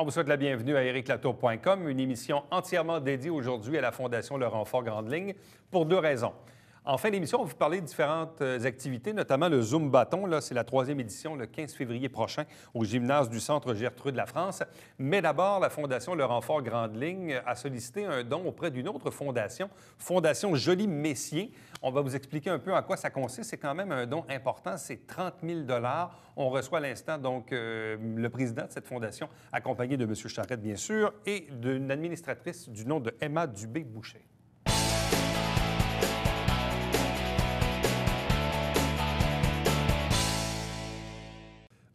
On vous souhaite la bienvenue à ericlatour.com, une émission entièrement dédiée aujourd'hui à la Fondation Le Renfort Grande Ligne pour deux raisons. En fin d'émission, on va vous parler de différentes activités, notamment le Zoom Bâton. Là, c'est la 3e édition, le 15 février prochain, au gymnase du Centre Gertrude La France. Mais d'abord, la Fondation Le Renfort Grande Ligne a sollicité un don auprès d'une autre fondation, Fondation Joly Messier. On va vous expliquer un peu en quoi ça consiste. C'est quand même un don important, c'est 30 000 $. On reçoit à l'instant donc le président de cette fondation, accompagné de M. Charette, bien sûr, et d'une administratrice du nom de Emma Dubé-Boucher.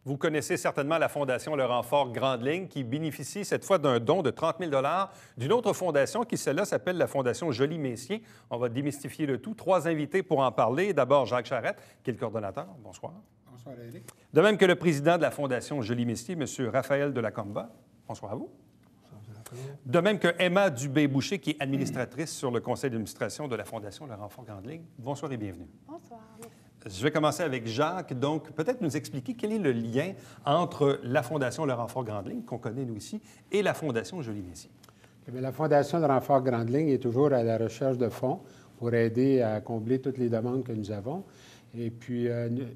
Vous connaissez certainement la Fondation Le Renfort Grande Ligne qui bénéficie cette fois d'un don de 30 000 $ d'une autre fondation qui, celle-là, s'appelle la Fondation Joly Messier. On va démystifier le tout. 3 invités pour en parler. D'abord, Jacques Charette, qui est le coordonnateur. Bonsoir. Bonsoir, Éric. De même que le président de la Fondation Joly Messier, M. Raphaël Delacomba. Bonsoir à vous. De même que Emma Dubé-Boucher, qui est administratrice sur le conseil d'administration de la Fondation Le Renfort Grande Ligne. Bonsoir et bienvenue. Bonsoir. Je vais commencer avec Jacques. Donc, peut-être nous expliquer quel est le lien entre la Fondation Le Renfort Grande Ligne, qu'on connaît nous ici, et la Fondation Joly Messier. La Fondation Le Renfort Grande Ligne est toujours à la recherche de fonds pour aider à combler toutes les demandes que nous avons. Et puis,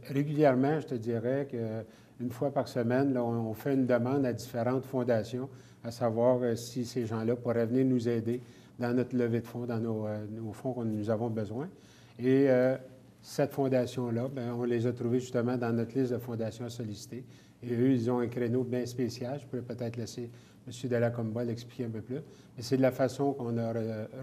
régulièrement, je te dirais qu'une fois par semaine, là, on fait une demande à différentes fondations, à savoir si ces gens-là pourraient venir nous aider dans notre levée de fonds, dans nos fonds que nous avons besoin. Et cette fondation-là, bien, on les a trouvés justement dans notre liste de fondations à solliciter. Et eux, ils ont un créneau bien spécial. Je pourrais peut-être laisser M. Delacomba l'expliquer un peu plus. Mais c'est de la façon qu'on a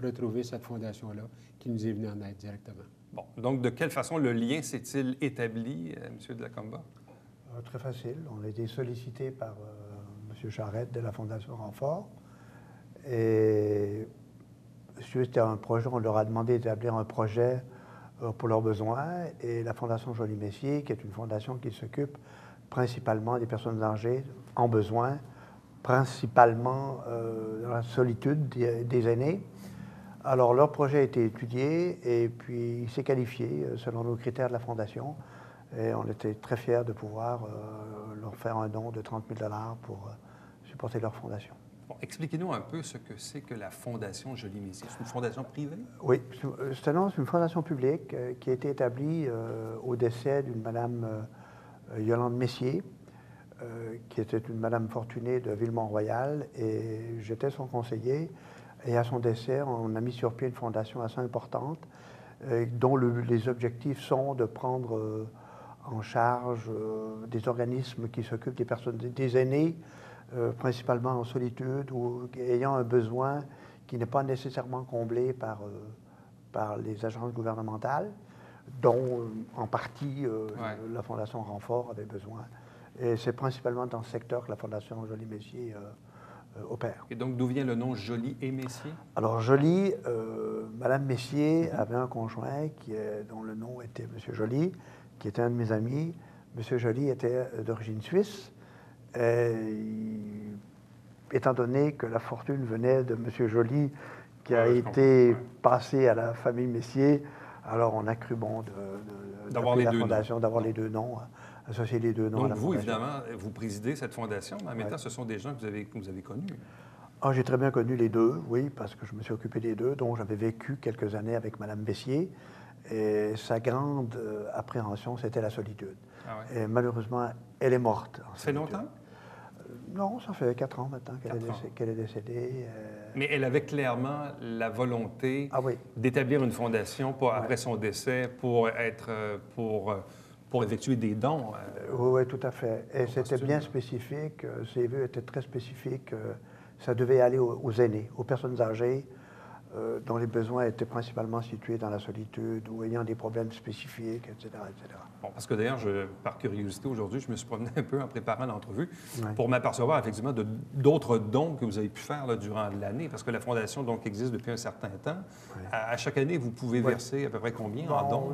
retrouvé cette fondation-là qui nous est venue en aide directement. Bon, donc de quelle façon le lien s'est-il établi, M. Delacomba? Très facile. On a été sollicité par M. Charette de la Fondation Renfort. Et suite à un projet, on leur a demandé d'établir un projet pour leurs besoins. Et la Fondation Joly Messier, qui est une fondation qui s'occupe principalement des personnes âgées en besoin, principalement dans la solitude des aînés. Alors, leur projet a été étudié et puis il s'est qualifié selon nos critères de la Fondation. Et on était très fiers de pouvoir leur faire un don de 30 000 $ pour supporter leur fondation. Bon, expliquez-nous un peu ce que c'est que la Fondation Joly Messier. C'est une fondation privée? Oui, c'est une fondation publique qui a été établie au décès d'une Madame Yolande Messier, qui était une Madame fortunée de Villemont-Royal, et j'étais son conseiller. Et à son décès, on a mis sur pied une fondation assez importante, dont les objectifs sont de prendre en charge des organismes qui s'occupent des personnes, des aînés, principalement en solitude ou ayant un besoin qui n'est pas nécessairement comblé par les agences gouvernementales, dont en partie la Fondation Renfort avait besoin. Et c'est principalement dans ce secteur que la Fondation Joly Messier opère. Et donc, d'où vient le nom Joly et Messier? Alors, Joly, Madame Messier avait un conjoint dont le nom était M. Joly, qui était un de mes amis. M. Joly était d'origine suisse. Étant donné que la fortune venait de M. Joly, qui a été passé à la famille Messier, alors on a cru bon d'avoir les deux fondation, d'avoir les deux noms, associer les deux noms à la vous, fondation. évidemment, vous présidez cette fondation, mais en même temps, ce sont des gens que vous avez connus. Ah, j'ai très bien connu les deux, oui, parce que je me suis occupé des deux, dont j'avais vécu quelques années avec Mme Messier. Et sa grande appréhension, c'était la solitude. Ah ouais. Et malheureusement, elle est morte. Ça fait longtemps? Non, ça fait 4 ans maintenant qu'elle est décédée. Mais elle avait clairement la volonté d'établir une fondation après son décès pour effectuer des dons. Oui, tout à fait. Et c'était bien spécifique. Ses vœux étaient très spécifiques. Ça devait aller aux aînés, aux personnes âgées, dont les besoins étaient principalement situés dans la solitude ou ayant des problèmes spécifiques, etc., etc. Bon, parce que d'ailleurs, par curiosité, aujourd'hui, je me suis promené un peu en préparant l'entrevue pour m'apercevoir effectivement d'autres dons que vous avez pu faire là, durant l'année, parce que la Fondation donc, existe depuis un certain temps. À chaque année, vous pouvez verser à peu près combien en dons?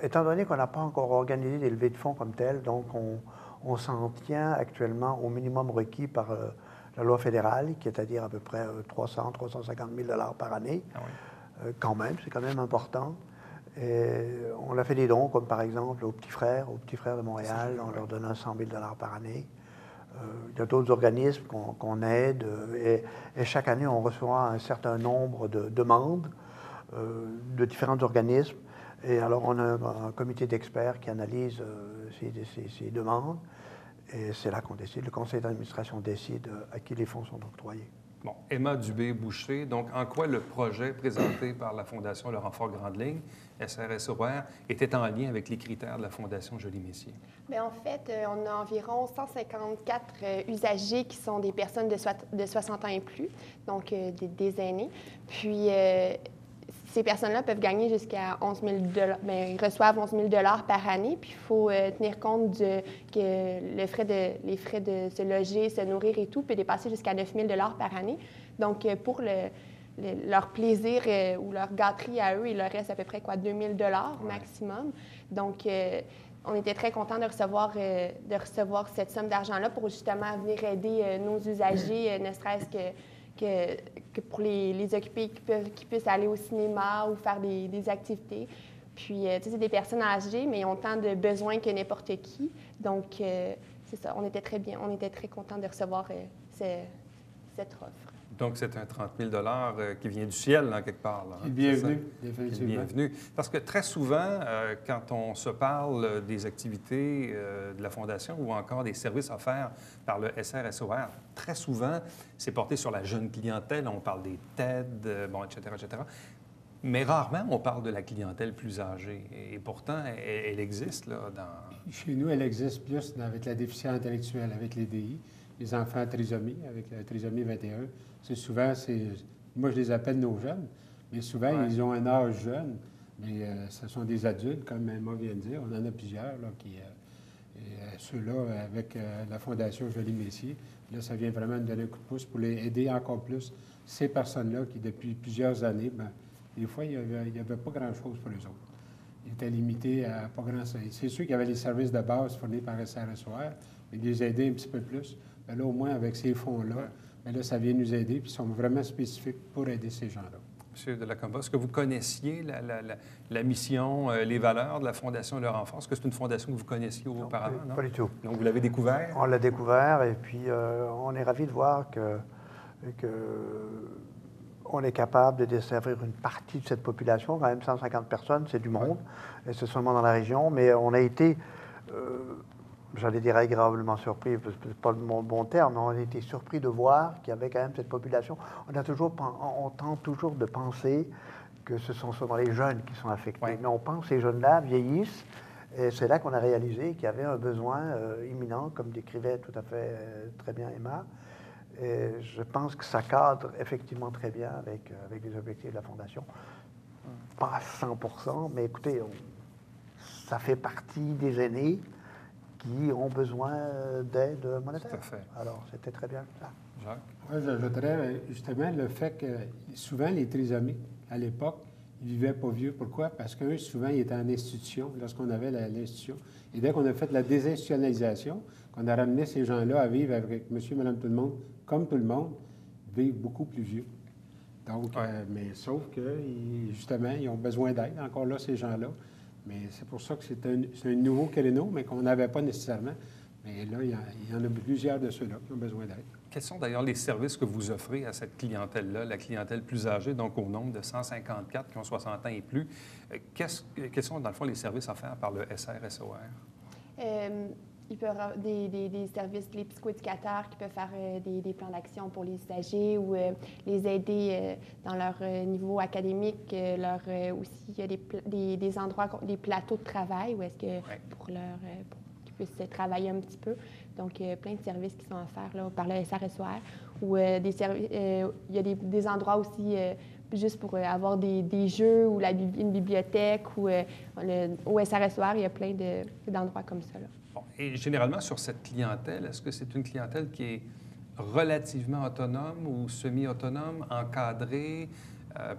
Étant donné qu'on n'a pas encore organisé des levées de fonds comme telles, donc on s'en tient actuellement au minimum requis par la loi fédérale, qui est à dire à peu près 350 000 $ par année. Ah oui. C'est quand même important. Et on a fait des dons, comme par exemple aux petits frères de Montréal, on leur donne 100 000 $ par année. Il y a d'autres organismes qu'on aide et chaque année, on reçoit un certain nombre de demandes de différents organismes. Et alors, on a un comité d'experts qui analyse ces demandes et c'est là qu'on décide. Le conseil d'administration décide à qui les fonds sont octroyés. Bon, Emma Dubé-Boucher, donc en quoi le projet présenté par la Fondation Le Renfort Grande Ligne, SRSOR, était en lien avec les critères de la Fondation Joly-Messier? Bien, en fait, on a environ 154 usagers qui sont des personnes de 60 ans et plus, donc des aînés. Puis, ces personnes-là peuvent gagner jusqu'à 11 000 $. Bien, ils reçoivent 11 000 $ par année. Puis, il faut tenir compte que les frais de se loger, se nourrir et tout peut dépasser jusqu'à 9 000 $ par année. Donc, pour leur plaisir ou leur gâterie à eux, il leur reste à peu près 2 000 $ maximum. Donc, on était très contents de recevoir cette somme d'argent-là pour justement venir aider nos usagers, ne serait-ce que pour les occuper, qui puissent aller au cinéma ou faire des activités. Puis, tu sais, c'est des personnes âgées, mais ils ont autant de besoins que n'importe qui. Donc, c'est ça, on était très contents de recevoir cette offre. Donc, c'est un 30 000 $ qui vient du ciel, en quelque part. Là, hein? Bienvenue, définitivement. Bienvenue. Parce que très souvent, quand on se parle des activités de la Fondation ou encore des services offerts par le SRSOR, très souvent, c'est porté sur la jeune clientèle. On parle des TED, bon, etc., etc. Mais rarement, on parle de la clientèle plus âgée. Et pourtant, elle existe, là, dans... Chez nous, elle existe plus avec la déficience intellectuelle, avec les DI, les enfants à trisomie, avec la trisomie 21. Moi, je les appelle nos jeunes, mais souvent, ils ont un âge jeune, mais ce sont des adultes, comme Emma vient de dire. On en a plusieurs, là, ceux-là, avec la Fondation Joly-Messier, là, ça vient vraiment nous donner un coup de pouce pour les aider encore plus, ces personnes-là qui, depuis plusieurs années, bien, des fois, il n'y avait pas grand-chose pour eux autres. Ils étaient limités à pas grand-chose. C'est sûr qu'il y avait les services de base fournis par SRSOR, mais les aider un petit peu plus. Bien, là, au moins, avec ces fonds-là, bien, là, ça vient nous aider, puis ils sont vraiment spécifiques pour aider ces gens-là. Monsieur de la Comba, est-ce que vous connaissiez la mission, les valeurs de la Fondation Le Renfort? Est-ce que c'est une fondation que vous connaissiez auparavant? Non, pas du tout. Donc, vous l'avez découvert? On l'a découvert et puis on est ravis de voir que on est capable de desservir une partie de cette population. Quand même, 150 personnes, c'est du monde, et c'est seulement dans la région. Mais on a été, j'allais dire agréablement surpris, c'est pas le bon terme, mais on a été surpris de voir qu'il y avait quand même cette population. On tente toujours de penser que ce sont seulement les jeunes qui sont affectés. Oui. Mais on pense que ces jeunes-là vieillissent, et c'est là qu'on a réalisé qu'il y avait un besoin imminent, comme décrivait tout à fait très bien Emma. Et je pense que ça cadre effectivement très bien avec les objectifs de la Fondation. Pas à 100%, mais écoutez, ça fait partie des aînés qui ont besoin d'aide monétaire. Tout à fait. Alors, c'était très bien ça. Jacques? Moi, j'ajouterais justement le fait que souvent, les trisomiques, à l'époque, ils ne vivaient pas vieux. Pourquoi? Parce qu'eux, souvent, ils étaient en institution, lorsqu'on avait l'institution. Et dès qu'on a fait la désinstitutionnalisation, qu'on a ramené ces gens-là à vivre avec monsieur, madame, tout le monde, comme tout le monde, vivent beaucoup plus vieux. Donc, mais sauf que, justement, ils ont besoin d'aide, encore là, ces gens-là. Mais c'est pour ça que c'est un nouveau créneau, mais qu'on n'avait pas nécessairement. Mais là, il y en a plusieurs de ceux-là qui ont besoin d'aide. Quels sont d'ailleurs les services que vous offrez à cette clientèle-là, la clientèle plus âgée, donc au nombre de 154 qui ont 60 ans et plus? Quels sont, dans le fond, les services offerts par le SRSOR? Il peut y avoir des services, les psychoéducateurs qui peuvent faire des plans d'action pour les usagers ou les aider dans leur niveau académique. Aussi, il y a des endroits, des plateaux de travail où est-ce que pour qu'ils puissent travailler un petit peu. Donc, plein de services qui sont offerts là, par le SRSOR. Ou il y a des endroits aussi juste pour avoir des jeux ou une bibliothèque. Ou au SRSOR, il y a plein d'endroits comme ça. Là. Bon, et généralement, sur cette clientèle, est-ce que c'est une clientèle qui est relativement autonome ou semi-autonome, encadrée?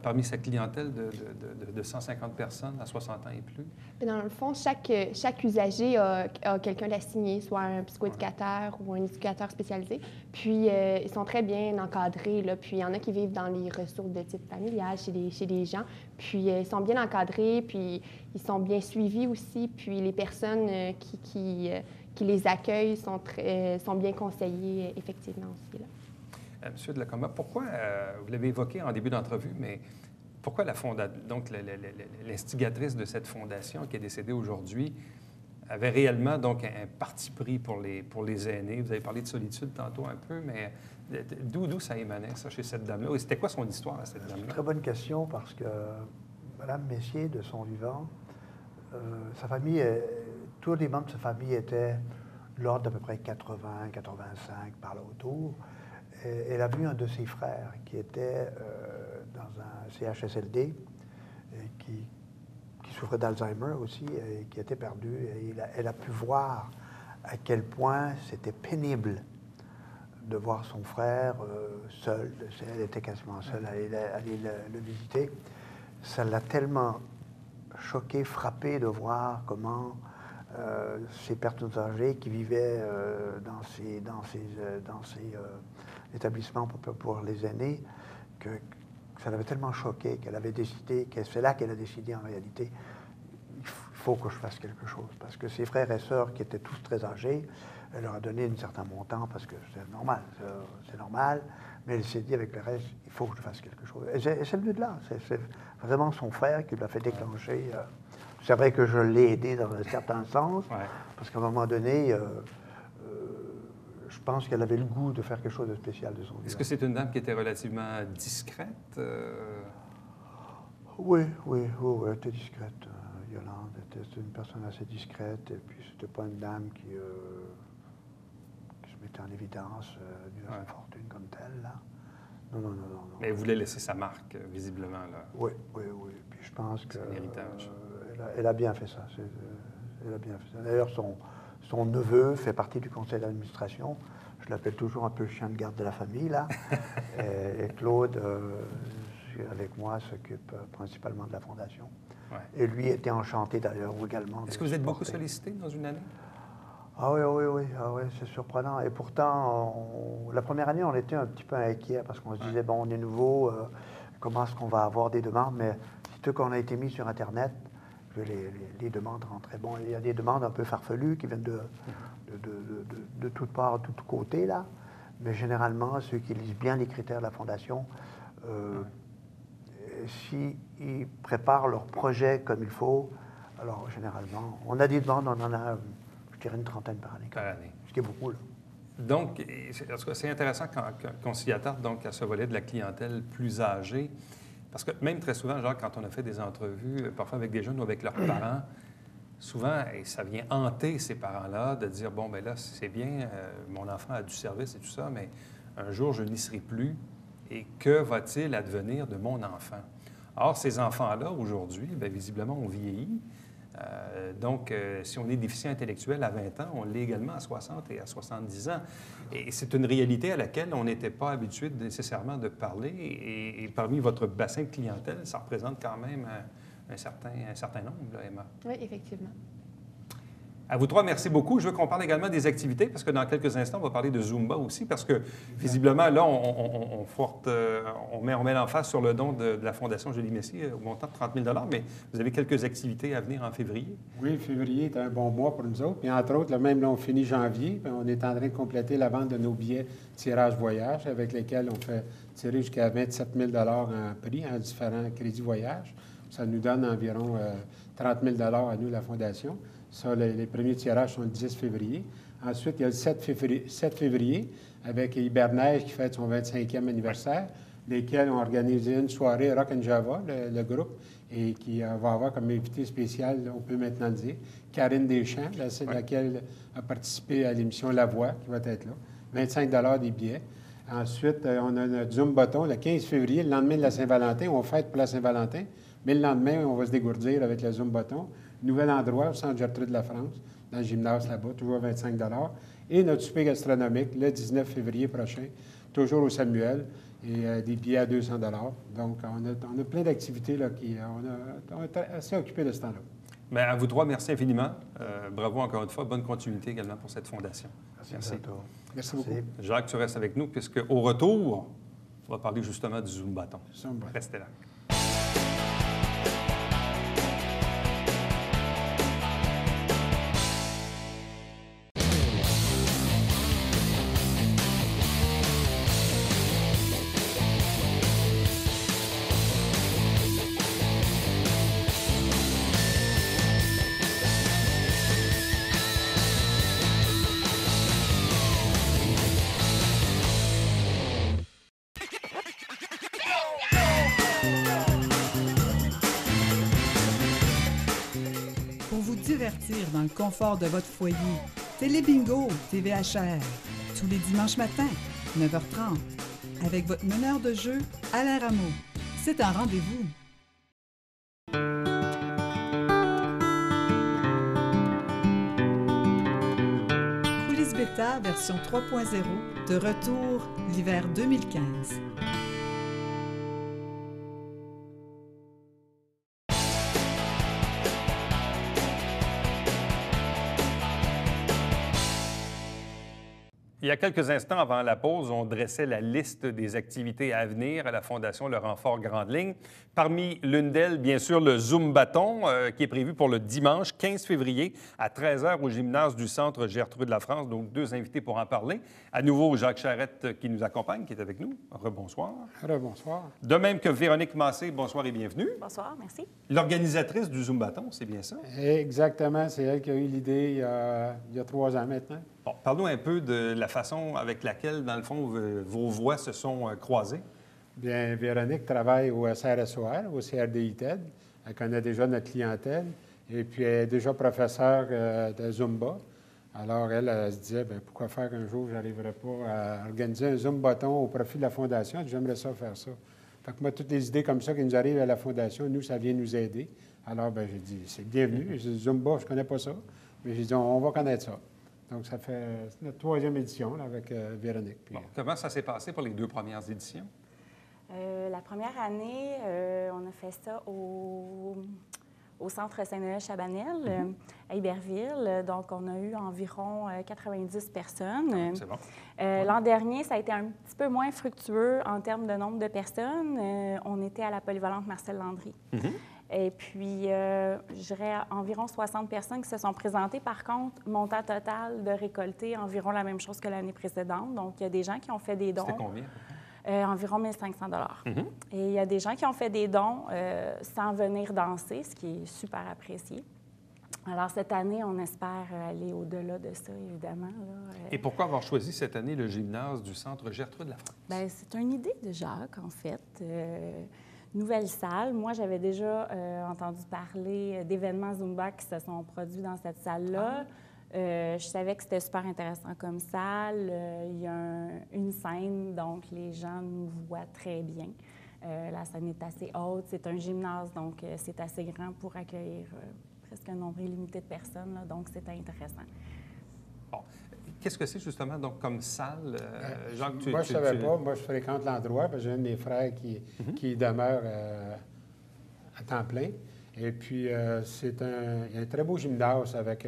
parmi sa clientèle de 150 personnes à 60 ans et plus? Dans le fond, chaque usager a quelqu'un d'assigné, soit un psychoéducateur ou un éducateur spécialisé. Puis, ils sont très bien encadrés. Là. Puis, il y en a qui vivent dans les ressources de type familial chez des gens. Puis, ils sont bien encadrés, puis ils sont bien suivis aussi. Puis, les personnes qui les accueillent sont bien conseillées, effectivement, aussi. Là. Monsieur de Lacomma, pourquoi, vous l'avez évoqué en début d'entrevue, mais pourquoi donc l'instigatrice de cette fondation qui est décédée aujourd'hui avait réellement donc un parti pris pour les aînés? Vous avez parlé de solitude tantôt un peu, mais d'où ça émanait, ça, chez cette dame-là? Et c'était quoi son histoire à cette dame-là? Très bonne question, parce que Mme Messier, de son vivant, sa famille, tous les membres de sa famille étaient de l'ordre d'à peu près 80, 85, par là autour. Et elle a vu un de ses frères qui était dans un CHSLD, et qui souffrait d'Alzheimer aussi, et qui était perdu. Et elle a pu voir à quel point c'était pénible de voir son frère seul. Elle était quasiment seule à aller le visiter. Ça l'a tellement choqué, frappé de voir comment ces personnes âgées qui vivaient dans ces établissements pour les aînés, que ça l'avait tellement choqué qu'elle avait décidé, que c'est là qu'elle a décidé en réalité, il faut que je fasse quelque chose. Parce que ses frères et sœurs, qui étaient tous très âgés, elle leur a donné un certain montant parce que c'est normal, mais elle s'est dit avec le reste, il faut que je fasse quelque chose. Et c'est venu de là, c'est vraiment son frère qui l'a fait déclencher. C'est vrai que je l'ai aidé dans un certain sens, parce qu'à un moment donné, je pense qu'elle avait le goût de faire quelque chose de spécial de son vivant. Est-ce que c'est une dame qui était relativement discrète? Oui, elle était discrète. Yolande était une personne assez discrète, et puis c'était pas une dame qui se mettait en évidence d'une fortune comme telle, là. Non. Mais elle voulait laisser sa marque, visiblement, là. Oui. Puis je pense que... C'est un héritage. Elle a bien fait ça. Elle a bien fait ça. D'ailleurs, son neveu fait partie du conseil d'administration. Je l'appelle toujours un peu le chien de garde de la famille, là. Et Claude, avec moi, s'occupe principalement de la fondation. Ouais. Et lui était enchanté, d'ailleurs, également. Est-ce que vous êtes beaucoup sollicité dans une année? Ah oui, c'est surprenant. Et pourtant, la première année, on était un petit peu inquiets parce qu'on se disait, bon, on est nouveau, comment est-ce qu'on va avoir des demandes? Mais surtout qu'on a été mis sur Internet, les demandes rentraient. Bon, il y a des demandes un peu farfelues qui viennent de toutes parts, de tous côtés, là. Mais généralement, ceux qui lisent bien les critères de la Fondation, s'ils préparent leur projet comme il faut, alors généralement, on a des demandes, on en a, je dirais, une trentaine par année. Ce qui est beaucoup, là. Donc, c'est intéressant qu'on s'y attarde donc, à ce volet de la clientèle plus âgée. Parce que même très souvent, genre, quand on a fait des entrevues, parfois avec des jeunes ou avec leurs parents, souvent, ça vient hanter ces parents-là de dire, bon, bien là, c'est bien, mon enfant a du service et tout ça, mais un jour, je n'y serai plus. Et que va-t-il advenir de mon enfant? Or, ces enfants-là, aujourd'hui, bien, visiblement, ont vieilli. Donc, si on est déficient intellectuel à 20 ans, on l'est également à 60 et à 70 ans. Et c'est une réalité à laquelle on n'était pas habitué nécessairement de parler. Et parmi votre bassin de clientèle, ça représente quand même un certain nombre, là, Emma. Oui, effectivement. À vous trois, merci beaucoup. Je veux qu'on parle également des activités, parce que dans quelques instants, on va parler de Zumba aussi, parce que visiblement, là, on met l'emphase sur le don de la Fondation Julie Messier au montant de 30 000 $, mais vous avez quelques activités à venir en février. Oui, février est un bon mois pour nous autres. Puis entre autres, même là, on finit janvier, puis on est en train de compléter la vente de nos billets tirage voyage, avec lesquels on fait tirer jusqu'à 27 000 $ en prix, en différents crédits voyage. Ça nous donne environ 30 000 $ à nous, la Fondation. Ça, les premiers tirages sont le 10 février. Ensuite, il y a le 7 février avec Hiberneige qui fête son 25e anniversaire, lesquels ont organisé une soirée Rock and Java, le groupe, et qui va avoir comme invité spécial, on peut maintenant le dire, Karine Deschamps, laquelle a participé à l'émission La Voix, qui va être là. 25 $ des billets. Ensuite, on a notre Zumbaton le 15 février, le lendemain de la Saint-Valentin. On fête pour la Saint-Valentin, mais le lendemain, on va se dégourdir avec le Zumbaton. Nouvel endroit au centre Gertrude-Lafrance, dans le gymnase là-bas, toujours 25 $. Et notre souper gastronomique, le 19 février prochain, toujours au Samuel, et des billets à 200 $. Donc, on a plein d'activités là, on est assez occupés de ce temps-là. Bien, à vous trois, merci infiniment. Bravo encore une fois. Bonne continuité également pour cette fondation. Merci. Merci beaucoup. Jacques, tu restes avec nous, puisque au retour, on va parler justement du Zumbaton. Restez là. Pour vous divertir dans le confort de votre foyer, Télébingo TVHR, tous les dimanches matins, 9h30, avec votre meneur de jeu, Alain Rameau. C'est un rendez-vous. Police Beta version 3.0, de retour l'hiver 2015. Il y a quelques instants avant la pause, on dressait la liste des activités à venir à la Fondation Le Renfort Grande Ligne. Parmi l'une d'elles, bien sûr, le Zumbaton, qui est prévu pour le dimanche 15 février à 13h au gymnase du Centre Gertrude Lafrance. Donc, deux invités pour en parler. À nouveau, Jacques Charette qui nous accompagne, qui est avec nous. Rebonsoir. Rebonsoir. De même que Véronique Massé, bonsoir et bienvenue. Bonsoir, merci. L'organisatrice du Zumbaton, c'est bien ça? Exactement. C'est elle qui a eu l'idée il y a 3 ans maintenant. Bon, parle-nous un peu de la façon avec laquelle, dans le fond, vos voix se sont croisées. Bien, Véronique travaille au SRSOR, au CRDI-TED. Elle connaît déjà notre clientèle. Et puis, elle est déjà professeure de Zumba. Alors, elle se disait, bien, pourquoi faire un jour, je n'arriverai pas à organiser un Zumbaton au profit de la Fondation? J'aimerais ça faire ça. Fait que moi, toutes les idées comme ça qui nous arrivent à la Fondation, nous, ça vient nous aider. Alors, bien, j'ai dit, c'est bienvenu. J'ai dit, Zumba, je ne connais pas ça. Mais j'ai dit, on va connaître ça. Donc, ça fait notre 3e édition là, avec Véronique. Puis, Bon, comment ça s'est passé pour les 2 premières éditions? La première année, on a fait ça au Centre Saint-Noël-Chabanel, à Iberville. Donc, on a eu environ 90 personnes. C'est bon. L'an dernier, ça a été un petit peu moins fructueux en termes de nombre de personnes. On était à la polyvalente Marcel Landry. Et puis, je dirais environ 60 personnes qui se sont présentées. Par contre, montant total de récolté, environ la même chose que l'année précédente. Donc, il y a des gens qui ont fait des dons. C'était combien? Environ 1 500 $. Et il y a des gens qui ont fait des dons sans venir danser, ce qui est super apprécié. Alors, cette année, on espère aller au-delà de ça, évidemment. Là. Et pourquoi avoir choisi cette année le gymnase du Centre Gertrude Lafrance? Bien, c'est une idée de Jacques, en fait. Nouvelle salle. Moi, j'avais déjà entendu parler d'événements Zumba qui se sont produits dans cette salle-là. Je savais que c'était super intéressant comme salle. Il y a une scène, donc les gens nous voient très bien. La scène est assez haute. C'est un gymnase, donc c'est assez grand pour accueillir presque un nombre illimité de personnes. Là, donc, c'était intéressant. Bon. Qu'est-ce que c'est justement donc comme salle? Jean, moi, je ne savais pas. Moi, je fréquente l'endroit parce que j'ai un de mes frères qui demeure à temps plein. Et puis, il y a un très beau gymnase avec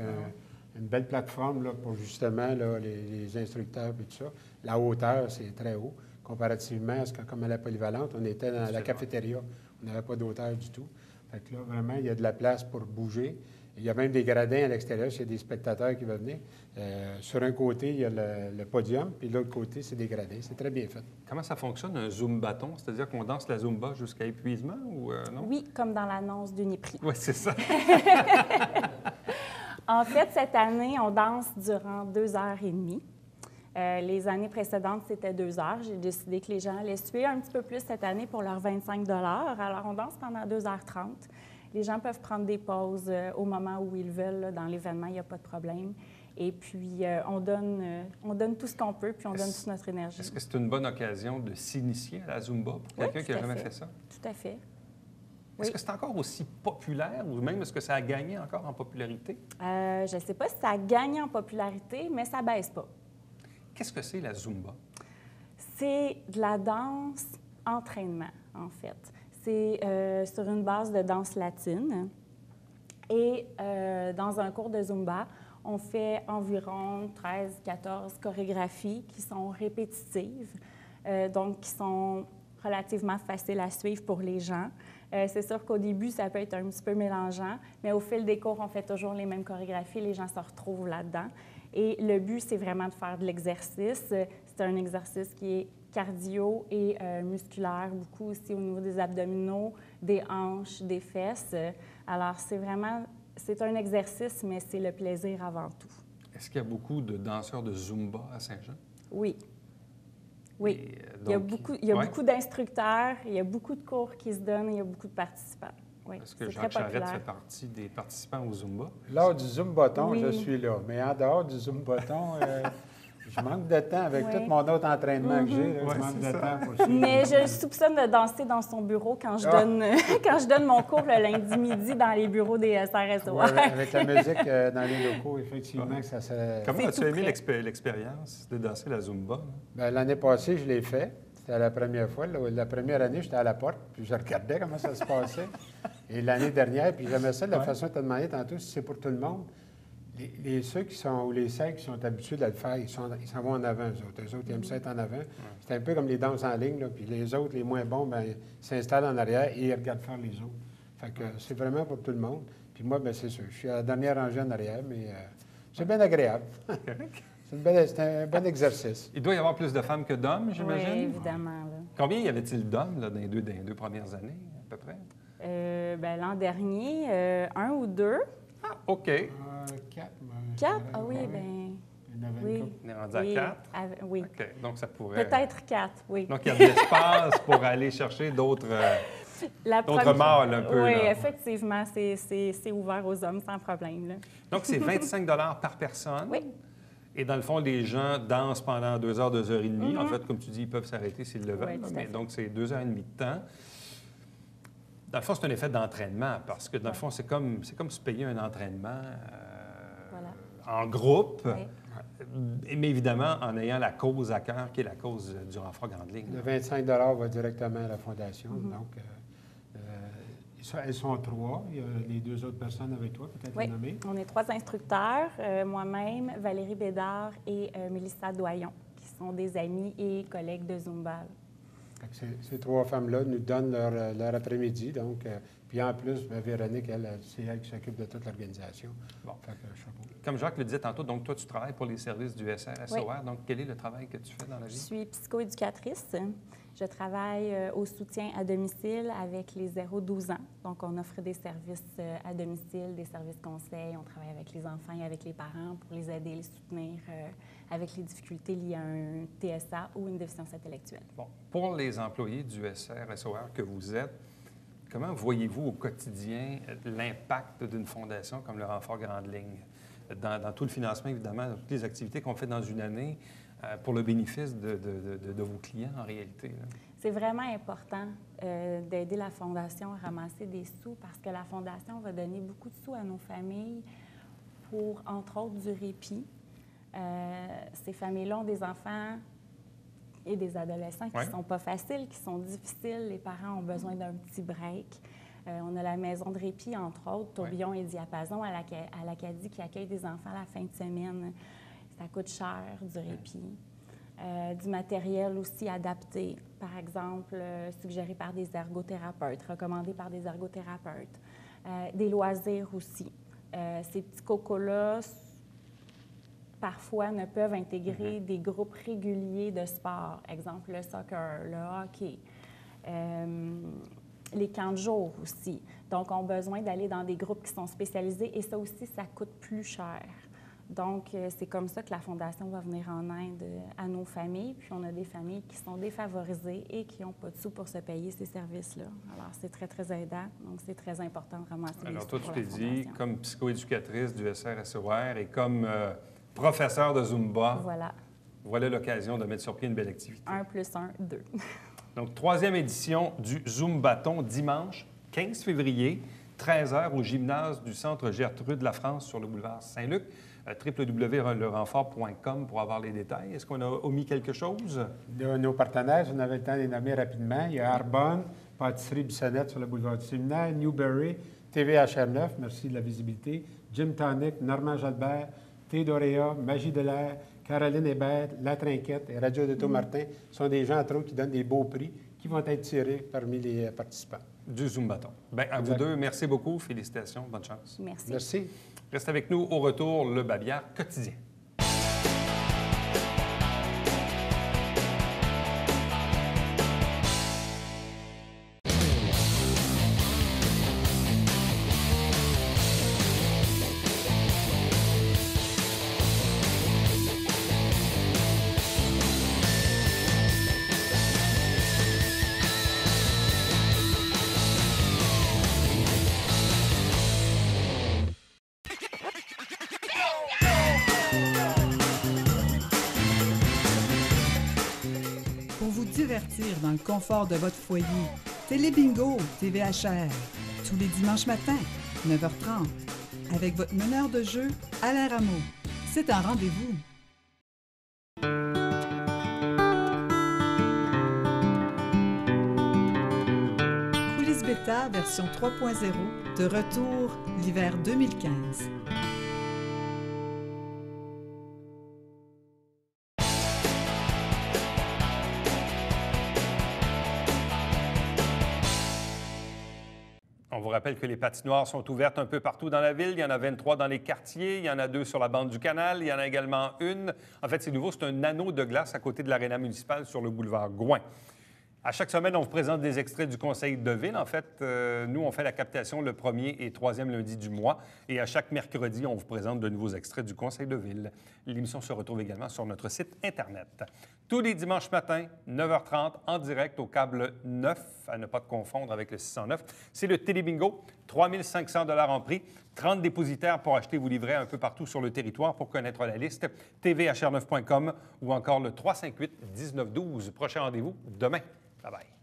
une belle plateforme là, pour justement là, les instructeurs et tout ça. La hauteur, c'est très haut. Comparativement à ce que, comme à la polyvalente, on était dans la cafétéria. On n'avait pas d'hauteur du tout. Fait que là, vraiment, il y a de la place pour bouger. Il y a même des gradins à l'extérieur s'il y a des spectateurs qui veulent venir. Sur un côté, il y a le podium, puis de l'autre côté, c'est des gradins. C'est très bien fait. Comment ça fonctionne, un Zumbaton? C'est-à-dire qu'on danse la Zumba jusqu'à épuisement ou non? Oui, comme dans l'annonce d'Uniprix. Oui, c'est ça. En fait, cette année, on danse durant 2h30. Les années précédentes, c'était 2 heures. J'ai décidé que les gens allaient suivre un petit peu plus cette année pour leurs 25 $. Alors, on danse pendant 2h30. Les gens peuvent prendre des pauses au moment où ils veulent. Là, dans l'événement, il n'y a pas de problème. Et puis, on donne tout ce qu'on peut, puis on donne toute notre énergie. Est-ce que c'est une bonne occasion de s'initier à la Zumba pour quelqu'un qui n'a jamais fait ça? Tout à fait. Est-ce que c'est encore aussi populaire ou même est-ce que ça a gagné encore en popularité? Je ne sais pas si ça a gagné en popularité, mais ça ne baisse pas. Qu'est-ce que c'est la Zumba? C'est de la danse entraînement, en fait. C'est sur une base de danse latine. Et dans un cours de Zumba, on fait environ 13-14 chorégraphies qui sont répétitives, donc qui sont relativement faciles à suivre pour les gens. C'est sûr qu'au début, ça peut être un petit peu mélangeant, mais au fil des cours, on fait toujours les mêmes chorégraphies, les gens se retrouvent là-dedans. Et le but, c'est vraiment de faire de l'exercice. C'est un exercice qui est cardio et musculaire, beaucoup aussi au niveau des abdominaux, des hanches, des fesses. Alors, c'est un exercice, mais c'est le plaisir avant tout. Est-ce qu'il y a beaucoup de danseurs de Zumba à Saint-Jean? Oui. Oui. Et, il y a beaucoup d'instructeurs, il y a beaucoup de cours qui se donnent, il y a beaucoup de participants. Oui, est-ce que Jacques Charette fait partie des participants au Zumba? Lors du Zumbaton, oui. je suis là. Mais en dehors du Zumbaton, je manque de temps avec tout mon autre entraînement que j'ai. Je manque de temps pour suivre. Mais je soupçonne de danser dans son bureau quand je donne mon cours le lundi midi dans les bureaux des SRSO. Ouais, avec la musique dans les locaux, effectivement, que ça serait... Comment as-tu aimé l'expérience de danser la Zumba? Bien, l'année passée, je l'ai fait. C'était la première fois. La première année, j'étais à la porte, puis je regardais comment ça se passait. Et l'année dernière, puis j'aimais ça de la façon que tu as demandé tantôt, si c'est pour tout le monde. Ceux qui sont, ou les celles qui sont habitués de le faire, ils s'en vont en avant, eux autres. Eux autres, ils aiment ça être en avant. Ouais. C'est un peu comme les danses en ligne, là, puis les autres, les moins bons, bien, ils s'installent en arrière et ils regardent faire les autres. Fait que c'est vraiment pour tout le monde. Puis moi, bien, c'est sûr, je suis à la dernière rangée en arrière, mais c'est bien agréable. C'est un bon exercice. Il doit y avoir plus de femmes que d'hommes, j'imagine? Oui, évidemment. Là. Combien y avait-il d'hommes dans les deux premières années, à peu près? L'an dernier, 1 ou 2. Ah, OK. 4. 4? Ah oui, bien... Oui. On est rendu à 4? Oui. OK. Donc, ça pourrait... Peut-être 4, oui. Donc, il y a de l'espace pour aller chercher d'autres mâles un peu. Oui, là. effectivement, c'est ouvert aux hommes sans problème. Là. Donc, c'est 25 par personne. Oui. Et dans le fond, les gens dansent pendant 2 heures, 2 heures et demie. En fait, comme tu dis, ils peuvent s'arrêter s'ils le veulent. Oui, donc, c'est 2 heures et demie de temps. Dans le fond, c'est un effet d'entraînement parce que, dans le fond, c'est comme se payer un entraînement en groupe, mais évidemment en ayant la cause à cœur, qui est la cause du renfort grande ligne. Le 25 va directement à la Fondation. Donc, elles sont 3. Il y a les 2 autres personnes avec toi, peut-être les nommer. On est 3 instructeurs, moi-même, Valérie Bédard et Mélissa Doyon, qui sont des amis et collègues de Zumba. Ces 3 femmes-là nous donnent leur après-midi. Donc, puis en plus, Véronique, c'est elle qui s'occupe de toute l'organisation. Bon. Fait que, chapeau. Comme Jacques le disait tantôt, donc toi, tu travailles pour les services du SRSOR. Oui. Donc, quel est le travail que tu fais dans la vie? Je suis psychoéducatrice. Je travaille au soutien à domicile avec les 0-12 ans. Donc, on offre des services à domicile, des services conseils. On travaille avec les enfants et avec les parents pour les aider, les soutenir avec les difficultés liées à un TSA ou une déficience intellectuelle. Bon. Pour les employés du SRSOR que vous êtes, comment voyez-vous au quotidien l'impact d'une fondation comme le Renfort Grande Ligne dans tout le financement, évidemment, dans toutes les activités qu'on fait dans une année pour le bénéfice de vos clients en réalité? C'est vraiment important d'aider la Fondation à ramasser des sous parce que la Fondation va donner beaucoup de sous à nos familles pour, entre autres, du répit. Ces familles-là ont des enfants et des adolescents qui ne sont pas faciles, qui sont difficiles. Les parents ont besoin d'un petit break. On a la maison de répit, entre autres, Tourbillon et Diapason à l'Acadie qui accueille des enfants à la fin de semaine. Ça coûte cher, du répit. Du matériel aussi adapté, par exemple, suggéré par des ergothérapeutes, recommandé par des ergothérapeutes. Des loisirs aussi. Ces petits cocos-là, parfois, ne peuvent intégrer des groupes réguliers de sport. Exemple, le soccer, le hockey. Les camps de jour aussi. Donc, ont besoin d'aller dans des groupes qui sont spécialisés et ça aussi, ça coûte plus cher. Donc, c'est comme ça que la Fondation va venir en aide à nos familles. Puis, on a des familles qui sont défavorisées et qui n'ont pas de sous pour se payer ces services-là. Alors, c'est très, très aidant. Donc, c'est très important de ramasser les sous. Alors, toi, tu t'es dit, comme psychoéducatrice du SRSOR et comme professeur de Zumba, voilà l'occasion de mettre sur pied une belle activité. 1 + 1, 2. Donc, 3e édition du Zumbaton, dimanche 15 février, 13h, au gymnase du Centre Gertrude Lafrance sur le boulevard Saint-Luc. www.lerenfort.com pour avoir les détails. Est-ce qu'on a omis quelque chose? Nos partenaires, si on avait le temps de les nommer rapidement, il y a Arbonne, Pâtisserie Bissonnette sur le boulevard du Séminaire, Newberry, TVA HR9, merci de la visibilité, Gym Tonic, Normand Jalbert, Thé d'Oréa, Magie de l'air, Caroline Hébert, La Trinquette et Radio d'Auto Martin sont des gens, entre autres, qui donnent des beaux prix qui vont être tirés parmi les participants. Du Zumbaton. Bien, à vous deux, merci beaucoup. Félicitations. Bonne chance. Merci. Merci. Reste avec nous. Au retour, le Babière quotidien. Divertir dans le confort de votre foyer. Télébingo, TVHR. Tous les dimanches matins, 9h30. Avec votre meneur de jeu, Alain Rameau. C'est un rendez-vous. Coulisses Bêta, version 3.0, de retour l'hiver 2015. On vous rappelle que les patinoires sont ouvertes un peu partout dans la ville. Il y en a 23 dans les quartiers. Il y en a 2 sur la bande du canal. Il y en a également une. En fait, c'est nouveau, c'est un anneau de glace à côté de l'aréna municipale sur le boulevard Gouin. À chaque semaine, on vous présente des extraits du conseil de ville. En fait, nous, on fait la captation le 1er et 3e lundi du mois. Et à chaque mercredi, on vous présente de nouveaux extraits du conseil de ville. L'émission se retrouve également sur notre site Internet. Tous les dimanches matins, 9h30, en direct au câble 9, à ne pas confondre avec le 609. C'est le Télébingo, 3 500 $ en prix, 30 dépositaires pour acheter vos livrets un peu partout sur le territoire. Pour connaître la liste, tvhr9.com ou encore le 358-1912. Prochain rendez-vous demain. Bye-bye.